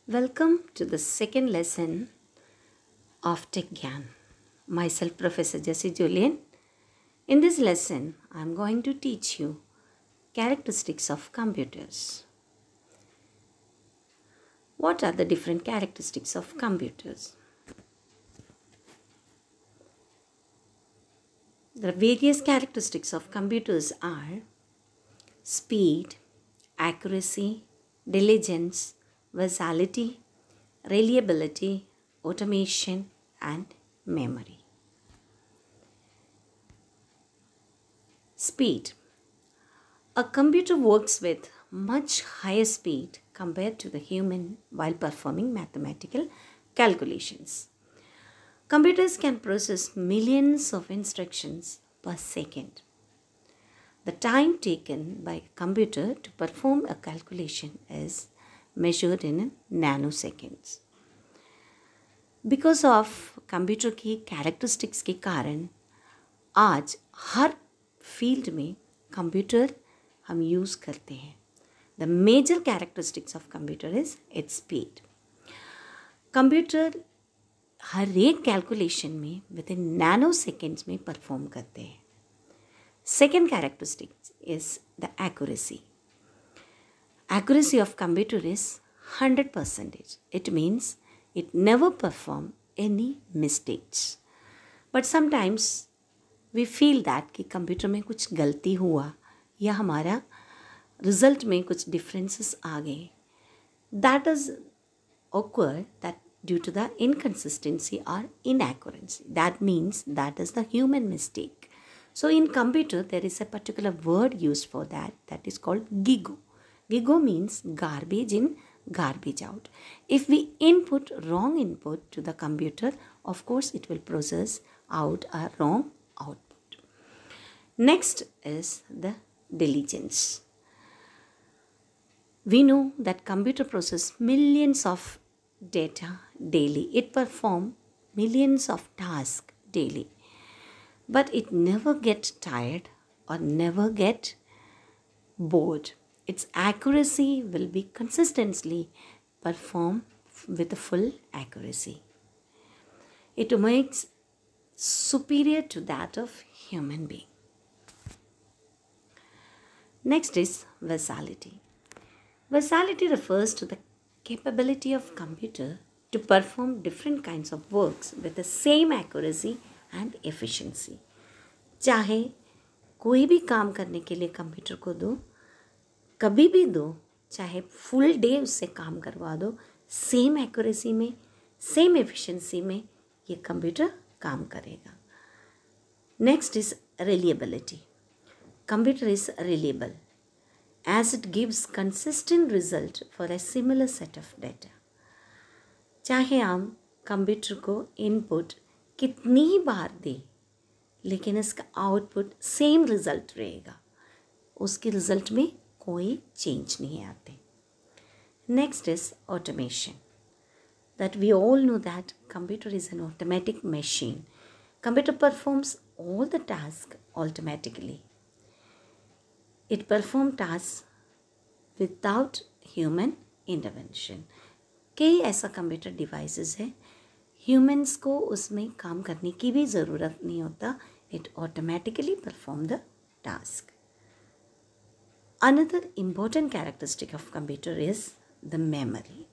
Welcome to the second lesson of Tech Gyan. Myself, Professor Jessie Julian. In this lesson, I am going to teach you characteristics of computers. What are the different characteristics of computers? The various characteristics of computers are speed, accuracy, diligence, versatility, reliability, automation, and memory. Speed. A computer works with much higher speed compared to the human while performing mathematical calculations. Computers can process millions of instructions per second. The time taken by a computer to perform a calculation is measured in nanoseconds. Because of computer की characteristics के कारण आज हर field में computer हम use करते हैं. The major characteristics of computer is its speed. Computer हर एक कैलकुलेशन में विद इन नैनो सेकेंड्स में परफॉर्म करते हैं. Second characteristic is the accuracy. Accuracy of computer is 100%. It means it never perform any mistakes. But sometimes we feel that कि computer में कुछ गलती हुआ या हमारा रिजल्ट में कुछ डिफरेंसेस आ गए. That is occur that due to the inconsistency or inaccuracy. That means that is the human mistake. So in computer there is a particular word used for that. That is called GIGO. GIGO means garbage in, garbage out. If we input wrong input to the computer, of course it will process out a wrong output. Next is the diligence. We know that computer process millions of data daily. It perform millions of tasks daily. But it never get tired or never get bored. Its accuracy will be consistently performed with a full accuracy. It makes superior to that of human being. Next is versatility. Versatility refers to the capability of computer to perform different kinds of works with the same accuracy and efficiency. चाहे कोई भी काम करने के लिए computer को दो, कभी भी दो, चाहे फुल डे उससे काम करवा दो, सेम एक्यूरेसी में, सेम एफिशिएंसी में ये कंप्यूटर काम करेगा. Next is reliability. Computer is reliable as it gives consistent result for a similar set of data. चाहे हम कंप्यूटर को इनपुट कितनी ही बार दें, लेकिन इसका आउटपुट सेम रिजल्ट रहेगा, उसके रिजल्ट में कोई चेंज नहीं आते. Next is automation. That we all know that computer is an automatic machine. Computer performs all the task automatically. It perform task without human intervention. कई ऐसा कंप्यूटर डिवाइसेस है humans को उसमें काम करने की भी ज़रूरत नहीं होता. It automatically perform the task. Another important characteristic of computer is the memory.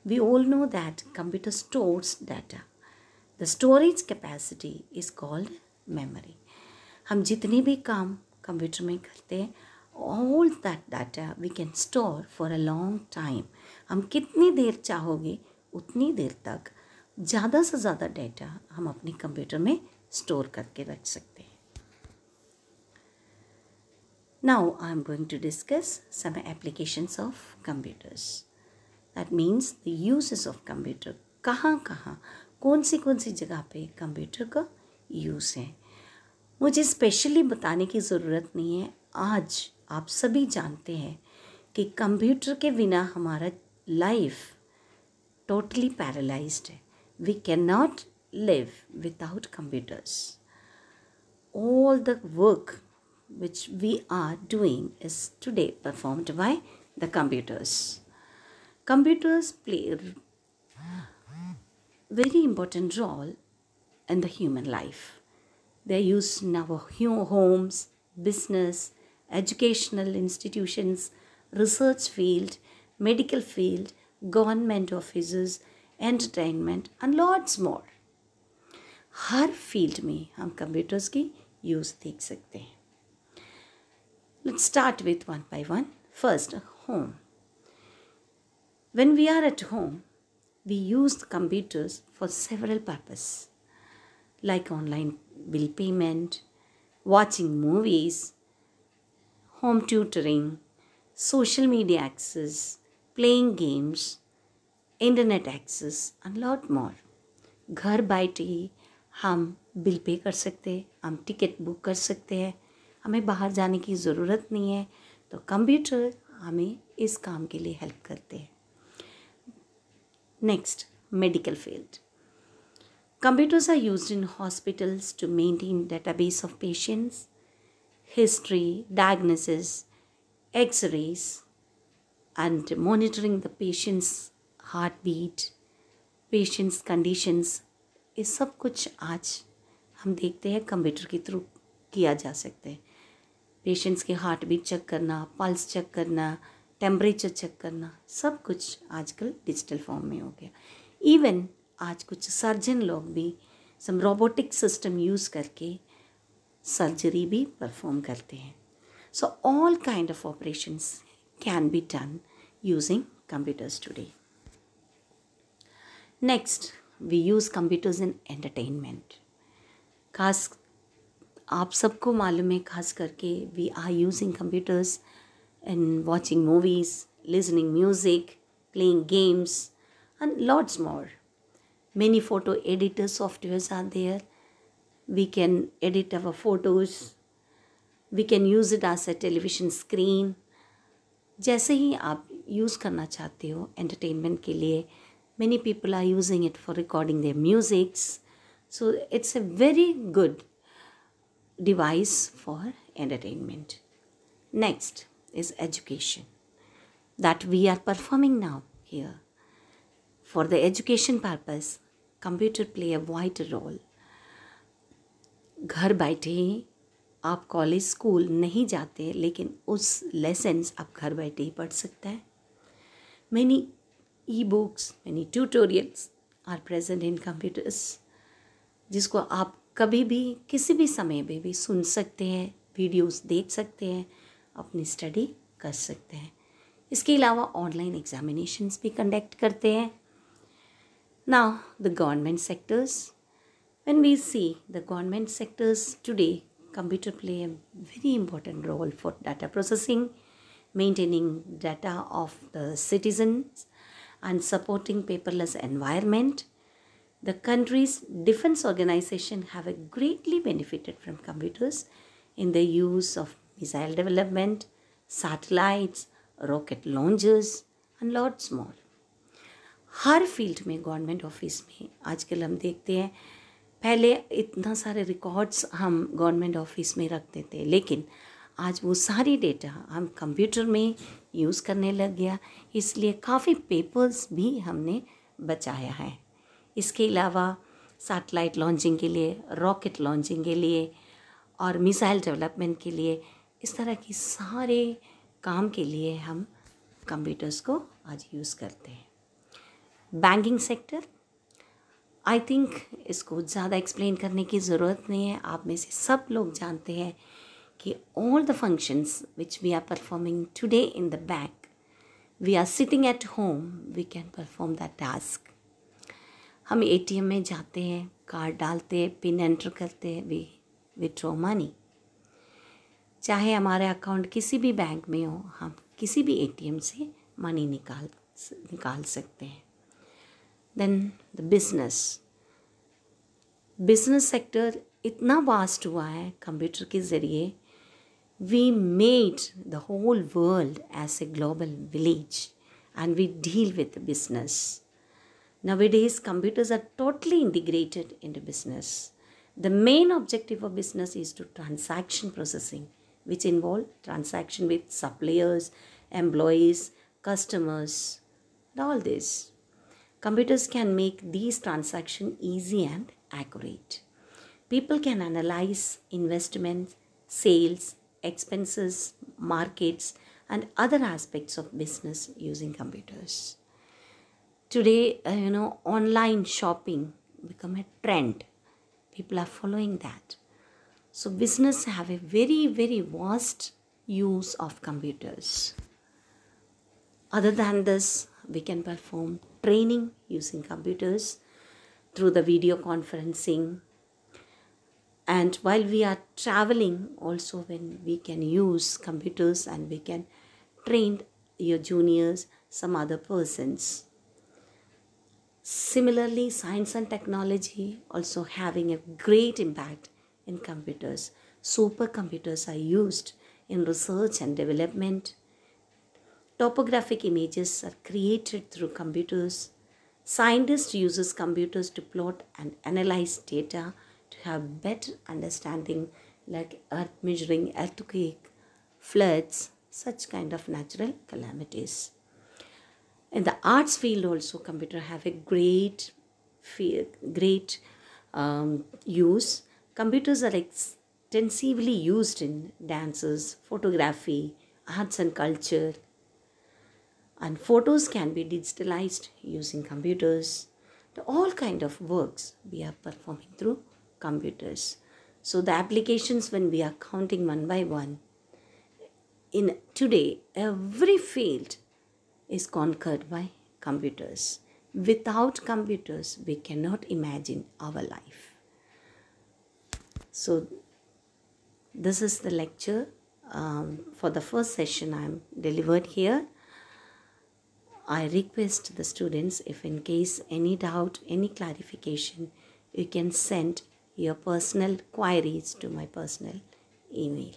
We all know that computer stores data. The storage capacity is called memory. हम जितने भी काम कंप्यूटर में करते हैं, all that data we can store for a long time. हम कितनी देर चाहोगे उतनी देर तक ज़्यादा से ज़्यादा डेटा हम अपने कंप्यूटर में स्टोर करके रख सकते हैं. Now I am going to discuss some applications of computers. That means the uses of computer. कहाँ कौन सी जगह पे कंप्यूटर का यूज़ है. मुझे स्पेशली बताने की ज़रूरत नहीं है. आज आप सभी जानते हैं कि कंप्यूटर के बिना हमारा लाइफ टोटली पैरालाइज्ड है. We can not live without computers. All the work which we are doing is today performed by the computers. Computers play a very important role in the human life. They are used in our homes, business, educational institutions, research field, medical field, government offices, entertainment and lots more. Her field में हम computers की use देख सकते हैं. Let's start with one by one. First, home. When we are at home, we use the computers for several purposes, like online bill payment, watching movies, home tutoring, social media access, playing games, internet access and lot more. घर बैठे ही हम bill pay कर सकते हैं, हम ticket book कर सकते हैं, हमें बाहर जाने की ज़रूरत नहीं है. तो कंप्यूटर हमें इस काम के लिए हेल्प करते हैं. Next, medical field. Computers are used in hospitals to maintain database of patients, history, diagnosis, x-rays, and monitoring the patient's heartbeat, patient's conditions. ये सब कुछ आज हम देखते हैं कंप्यूटर के थ्रू किया जा सकते हैं. पेशेंट्स के हार्ट बीट चेक करना, पल्स चेक करना, टेम्परेचर चेक करना, सब कुछ आजकल डिजिटल फॉर्म में हो गया. इवन आज कुछ सर्जन लोग भी सम रोबोटिक सिस्टम यूज़ करके सर्जरी भी परफॉर्म करते हैं. So all kind of operations can be done using computers today. Next, we use computers in entertainment. खास आप सबको मालूम है, खास करके we are using computers in watching movies, listening music, playing games and lots more. Many photo editor softwares are there. We can edit our photos. We can use it as a television screen. जैसे ही आप use करना चाहते हो entertainment के लिए, many people are using it for recording their musics. So it's a very good device for entertainment. Next is education that we are performing now here. For the education purpose, computer play a vital role. घर बैठे ही आप college school नहीं जाते, लेकिन उस lessons आप घर बैठे ही पढ़ सकते हैं. Many e-books, many tutorials are present in computers, जिसको आप कभी भी किसी भी समय में भी सुन सकते हैं, वीडियोस देख सकते हैं, अपनी स्टडी कर सकते हैं. इसके अलावा ऑनलाइन एग्जामिनेशंस भी कंडक्ट करते हैं. Now, the government sectors. When we see the government sectors today, computer play a very important role for data processing, maintaining data of the citizens, and supporting paperless environment. The country's defense organization have greatly benefited from computers in the use of missile development, satellites, rocket launchers, and lots more. Her field में government office में आजकल हम देखते हैं, पहले इतना सारे records हम गवर्नमेंट ऑफिस में रखते थे, लेकिन आज वो सारी डेटा हम कंप्यूटर में यूज़ करने लग गया. इसलिए काफ़ी पेपर्स भी हमने बचाया है. इसके अलावा सैटेलाइट लॉन्चिंग के लिए, रॉकेट लॉन्चिंग के लिए और मिसाइल डेवलपमेंट के लिए, इस तरह की सारे काम के लिए हम कंप्यूटर्स को आज यूज़ करते हैं. बैंकिंग सेक्टर, आई थिंक इसको ज़्यादा एक्सप्लेन करने की ज़रूरत नहीं है. आप में से सब लोग जानते हैं कि all the functions which we are performing today in the bank, we are sitting at home, we can perform that task. हम एटीएम में जाते हैं, कार्ड डालते हैं, पिन एंटर करते हैं, वी विथड्रॉ मनी. चाहे हमारे अकाउंट किसी भी बैंक में हो, हम किसी भी एटीएम से मनी निकाल सकते हैं. देन द बिजनेस सेक्टर इतना वास्ट हुआ है कंप्यूटर के ज़रिए. We made the whole world as a global village and we deal with business. Nowadays, computers are totally integrated into business. The main objective of business is to transaction processing, which involve transaction with suppliers, employees, customers, and all this. Computers can make these transactions easy and accurate. People can analyze investments, sales, expenses, markets, and other aspects of business using computers. Today, online shopping become a trend. People are following that. So business have a very, very vast use of computers. Other than this, we can perform training using computers through the video conferencing. And while we are traveling, also when we can use computers and we can train your juniors, some other persons. Similarly, science and technology also having a great impact in computers. Supercomputers are used in research and development. Topographic images are created through computers. Scientists uses computers to plot and analyze data to have better understanding like earth measuring, earthquake, floods, such kind of natural calamities. In the arts field also, computer have a great use. Computers are extensively used in dances, photography, arts and culture, and photos can be digitalized using computers. All kind of works we are performing through computers. So the applications, when we are counting one by one, in today every field is conquered by computers. Without computers, we cannot imagine our life. So this is the lecture for the first session I am delivered here. I request the students, if in case any doubt, any clarification, you can send your personal queries to my personal email.